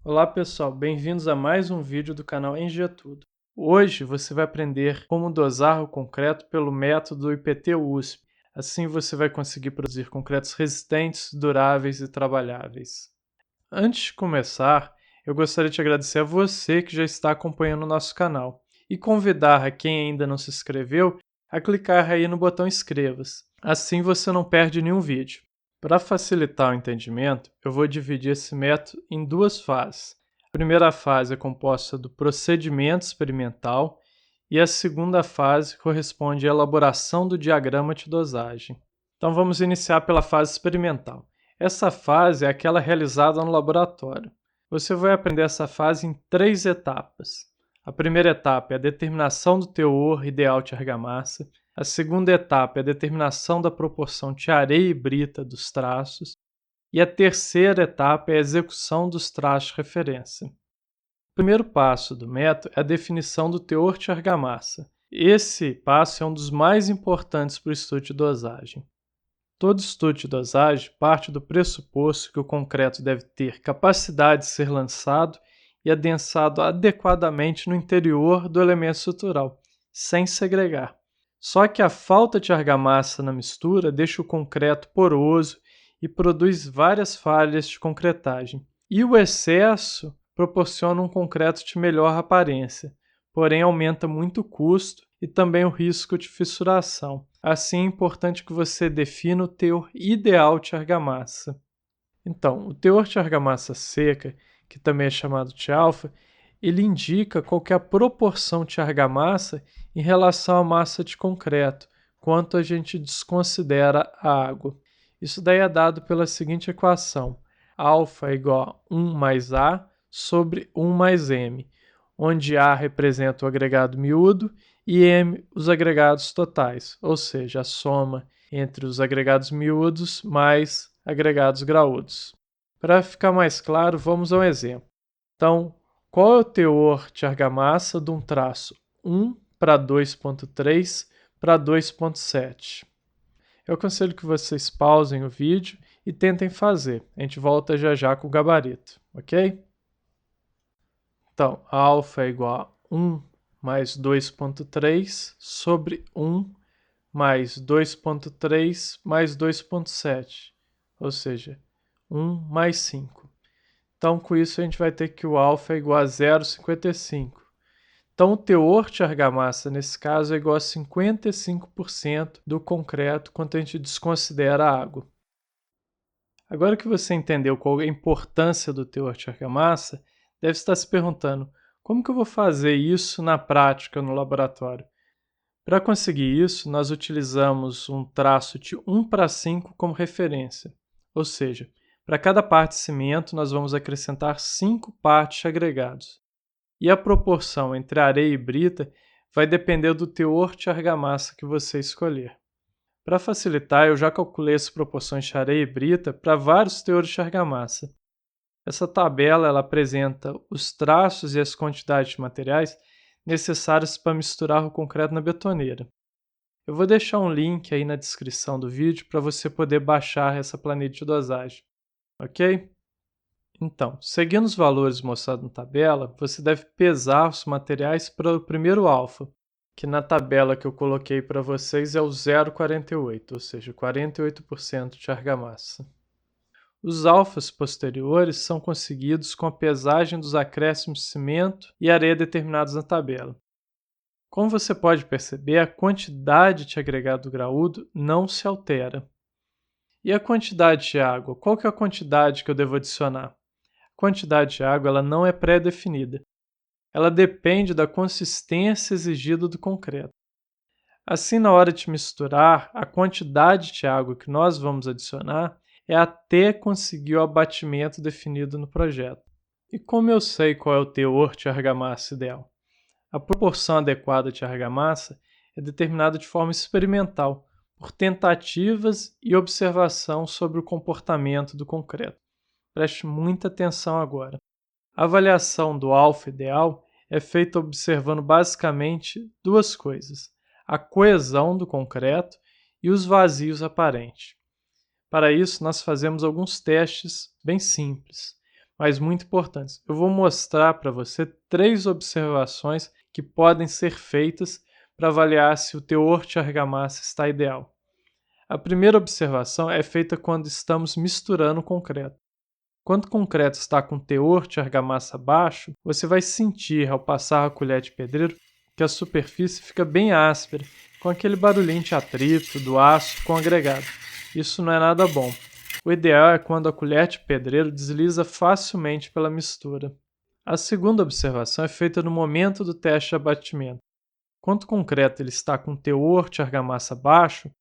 Olá pessoal, bem-vindos a mais um vídeo do canal Engenha Tudo. Hoje você vai aprender como dosar o concreto pelo método IPT-USP. Assim você vai conseguir produzir concretos resistentes, duráveis e trabalháveis. Antes de começar, eu gostaria de agradecer a você que já está acompanhando o nosso canal e convidar a quem ainda não se inscreveu a clicar aí no botão inscreva-se. Assim você não perde nenhum vídeo. Para facilitar o entendimento, eu vou dividir esse método em duas fases. A primeira fase é composta do procedimento experimental e a segunda fase corresponde à elaboração do diagrama de dosagem. Então vamos iniciar pela fase experimental. Essa fase é aquela realizada no laboratório. Você vai aprender essa fase em 3 etapas. A primeira etapa é a determinação do teor ideal de argamassa. A segunda etapa é a determinação da proporção de areia e brita dos traços. E a terceira etapa é a execução dos traços de referência. O primeiro passo do método é a definição do teor de argamassa. Esse passo é um dos mais importantes para o estudo de dosagem. Todo estudo de dosagem parte do pressuposto que o concreto deve ter capacidade de ser lançado e adensado adequadamente no interior do elemento estrutural, sem segregar. Só que a falta de argamassa na mistura deixa o concreto poroso e produz várias falhas de concretagem. E o excesso proporciona um concreto de melhor aparência, porém aumenta muito o custo e também o risco de fissuração. Assim, é importante que você defina o teor ideal de argamassa. Então, o teor de argamassa seca, que também é chamado de alfa, ele indica qual que é a proporção de argamassa em relação à massa de concreto, quanto a gente desconsidera a água. Isso daí é dado pela seguinte equação: alfa é igual a 1 mais A sobre 1 mais M, onde A representa o agregado miúdo e M os agregados totais, ou seja, a soma entre os agregados miúdos mais agregados graúdos. Para ficar mais claro, vamos a um exemplo. Então, qual é o teor de argamassa de um traço 1 para 2.3 para 2.7? Eu aconselho que vocês pausem o vídeo e tentem fazer. A gente volta já já com o gabarito, ok? Então, alfa é igual a 1 mais 2.3 sobre 1 mais 2.3 mais 2.7, ou seja, 1 mais 5. Então, com isso, a gente vai ter que o alfa é igual a 0,55. Então, o teor de argamassa, nesse caso, é igual a 55% do concreto quando a gente desconsidera a água. Agora que você entendeu qual é a importância do teor de argamassa, deve estar se perguntando, como que eu vou fazer isso na prática no laboratório? Para conseguir isso, nós utilizamos um traço de 1 para 5 como referência, ou seja, para cada parte de cimento nós vamos acrescentar 5 partes de agregados. E a proporção entre areia e brita vai depender do teor de argamassa que você escolher. Para facilitar, eu já calculei as proporções de areia e brita para vários teores de argamassa. Essa tabela ela apresenta os traços e as quantidades de materiais necessários para misturar o concreto na betoneira. Eu vou deixar um link aí na descrição do vídeo para você poder baixar essa planilha de dosagem, ok? Então, seguindo os valores mostrados na tabela, você deve pesar os materiais para o primeiro alfa, que na tabela que eu coloquei para vocês é o 0,48, ou seja, 48% de argamassa. Os alfas posteriores são conseguidos com a pesagem dos acréscimos de cimento e areia determinados na tabela. Como você pode perceber, a quantidade de agregado graúdo não se altera. E a quantidade de água? Qual que é a quantidade que eu devo adicionar? A quantidade de água ela não é pré-definida. Ela depende da consistência exigida do concreto. Assim, na hora de misturar, a quantidade de água que nós vamos adicionar é até conseguir o abatimento definido no projeto. E como eu sei qual é o teor de argamassa ideal? A proporção adequada de argamassa é determinada de forma experimental, por tentativas e observação sobre o comportamento do concreto. Preste muita atenção agora. A avaliação do alfa ideal é feita observando basicamente duas coisas: a coesão do concreto e os vazios aparentes. Para isso, nós fazemos alguns testes bem simples. mas muito importantes. Eu vou mostrar para você 3 observações que podem ser feitas para avaliar se o teor de argamassa está ideal. A primeira observação é feita quando estamos misturando o concreto. Quando o concreto está com teor de argamassa baixo, você vai sentir ao passar a colher de pedreiro que a superfície fica bem áspera, com aquele barulhinho de atrito do aço com o agregado. Isso não é nada bom. O ideal é quando a colher de pedreiro desliza facilmente pela mistura. A segunda observação é feita no momento do teste de abatimento. Quando o concreto ele está com teor de argamassa baixo,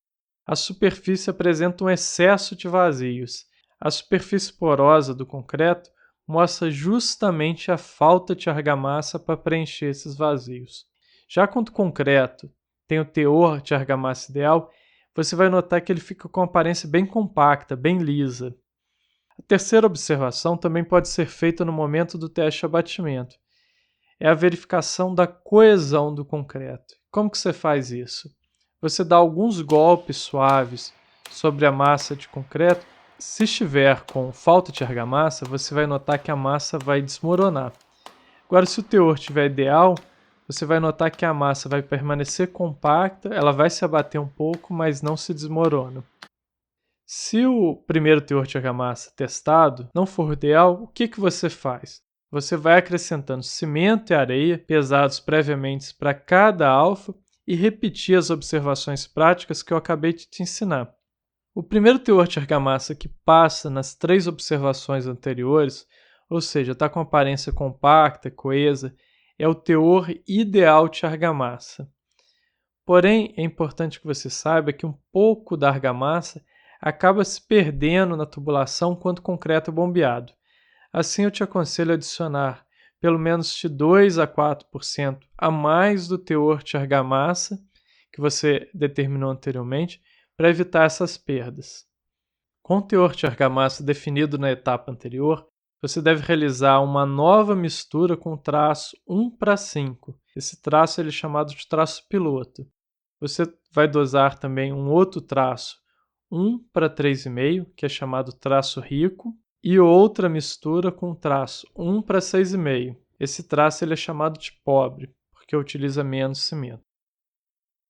a superfície apresenta um excesso de vazios. A superfície porosa do concreto mostra justamente a falta de argamassa para preencher esses vazios. Já quando o concreto tem o teor de argamassa ideal, você vai notar que ele fica com uma aparência bem compacta, bem lisa. A terceira observação também pode ser feita no momento do teste de abatimento. É a verificação da coesão do concreto. Como que você faz isso? Você dá alguns golpes suaves sobre a massa de concreto. Se estiver com falta de argamassa, você vai notar que a massa vai desmoronar. Agora, se o teor estiver ideal, você vai notar que a massa vai permanecer compacta, ela vai se abater um pouco, mas não se desmorona. Se o primeiro teor de argamassa testado não for ideal, o que você faz? Você vai acrescentando cimento e areia pesados previamente para cada alfa e repetir as observações práticas que eu acabei de te ensinar. O primeiro teor de argamassa que passa nas 3 observações anteriores, ou seja, está com aparência compacta, coesa, é o teor ideal de argamassa. Porém, é importante que você saiba que um pouco da argamassa acaba se perdendo na tubulação quando o concreto é bombeado. Assim, eu te aconselho a adicionar pelo menos de 2 a 4% a mais do teor de argamassa que você determinou anteriormente para evitar essas perdas. Com o teor de argamassa definido na etapa anterior, você deve realizar uma nova mistura com o traço 1:5. Esse traço ele é chamado de traço piloto. Você vai dosar também um outro traço 1:3,5, que é chamado traço rico, e outra mistura com traço 1:6,5. Esse traço ele é chamado de pobre, porque utiliza menos cimento.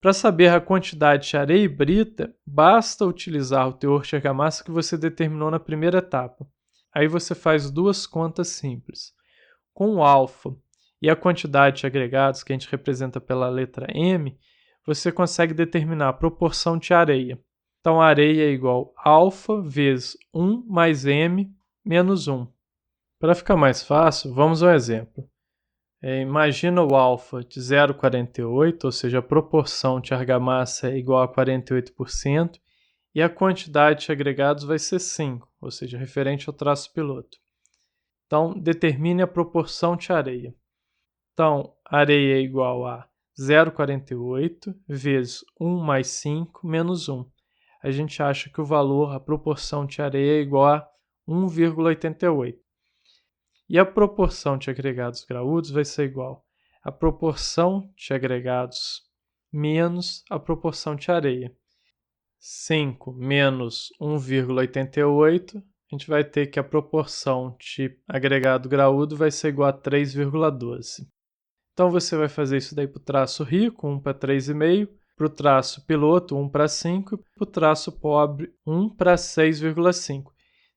Para saber a quantidade de areia e brita, basta utilizar o teor de argamassa que você determinou na primeira etapa. Aí você faz 2 contas simples. Com o alfa e a quantidade de agregados, que a gente representa pela letra M, você consegue determinar a proporção de areia. Então, a areia é igual a alfa vezes 1 mais M menos 1. Para ficar mais fácil, vamos ao exemplo. Imagina o alfa de 0,48, ou seja, a proporção de argamassa é igual a 48%, e a quantidade de agregados vai ser 5, ou seja, referente ao traço piloto. Então, determine a proporção de areia. Então, areia é igual a 0,48 vezes 1 mais 5 menos 1. A gente acha que o valor, a proporção de areia é igual a 1,88. E a proporção de agregados graúdos vai ser igual à proporção de agregados menos a proporção de areia. 5 menos 1,88, a gente vai ter que a proporção de agregado graúdo vai ser igual a 3,12. Então você vai fazer isso daí para o traço rico, 1:3,5, para o traço piloto, 1:5, para o traço pobre, 1:6,5.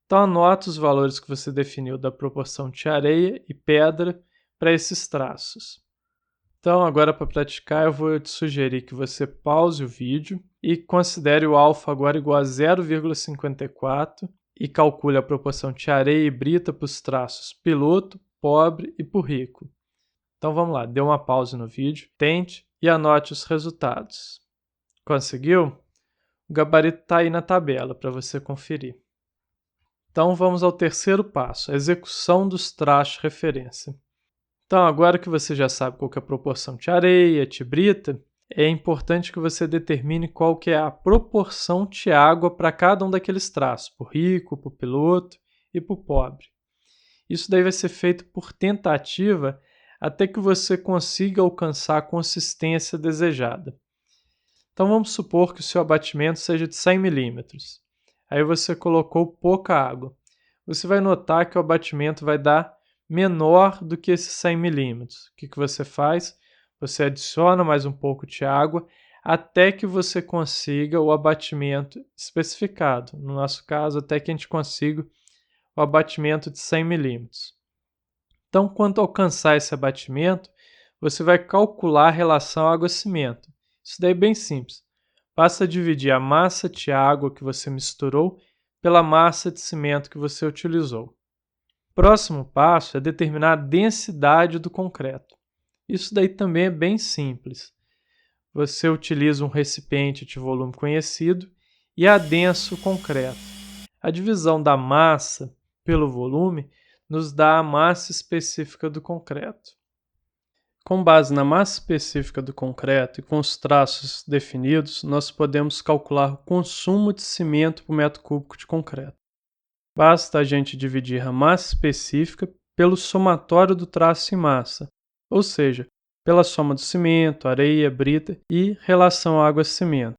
Então anota os valores que você definiu da proporção de areia e pedra para esses traços. Então agora para praticar eu vou te sugerir que você pause o vídeo e considere o alfa agora igual a 0,54 e calcule a proporção de areia e brita para os traços piloto, pobre e por rico. Então vamos lá, dê uma pausa no vídeo, tente e anote os resultados. Conseguiu? O gabarito está aí na tabela para você conferir. Então vamos ao terceiro passo, a execução dos traços de referência. Então agora que você já sabe qual que é a proporção de areia, de brita, é importante que você determine qual que é a proporção de água para cada um daqueles traços, por rico, por piloto e por pobre. Isso daí vai ser feito por tentativa até que você consiga alcançar a consistência desejada. Então vamos supor que o seu abatimento seja de 100 milímetros. Aí você colocou pouca água. você vai notar que o abatimento vai dar menor do que esses 100 milímetros. O que você faz? Você adiciona mais um pouco de água até que você consiga o abatimento especificado. No nosso caso, até que a gente consiga o abatimento de 100 milímetros. Então, quando alcançar esse abatimento, você vai calcular a relação água-cimento. Isso daí é bem simples. Basta dividir a massa de água que você misturou pela massa de cimento que você utilizou. O próximo passo é determinar a densidade do concreto. Isso daí também é bem simples. Você utiliza um recipiente de volume conhecido e adensa o concreto. A divisão da massa pelo volume nos dá a massa específica do concreto. Com base na massa específica do concreto e com os traços definidos, nós podemos calcular o consumo de cimento por metro cúbico de concreto. Basta a gente dividir a massa específica pelo somatório do traço e massa, ou seja, pela soma do cimento, areia, brita e relação água-cimento.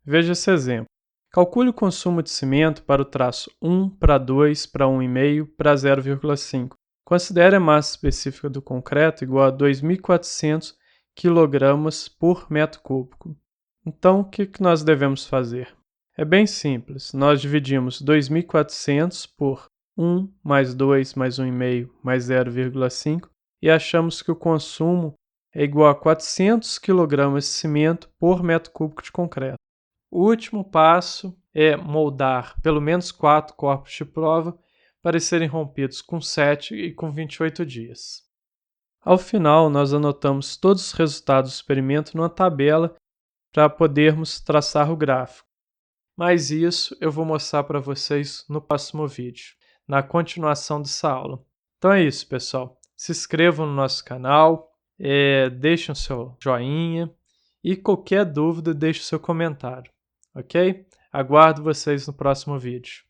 Veja esse exemplo. Calcule o consumo de cimento para o traço 1 para 2 para 1,5 para 0,5. Considere a massa específica do concreto igual a 2.400 kg por metro cúbico. Então, o que nós devemos fazer? É bem simples. Nós dividimos 2.400 por 1 mais 2 mais 1,5 mais 0,5 e achamos que o consumo é igual a 400 kg de cimento por metro cúbico de concreto. O último passo é moldar pelo menos 4 corpos de prova para serem rompidos com 7 e com 28 dias. Ao final, nós anotamos todos os resultados do experimento numa tabela para podermos traçar o gráfico. Mas isso eu vou mostrar para vocês no próximo vídeo, na continuação dessa aula. Então é isso, pessoal. Se inscrevam no nosso canal, deixem o seu joinha e qualquer dúvida deixe o seu comentário, ok? Aguardo vocês no próximo vídeo.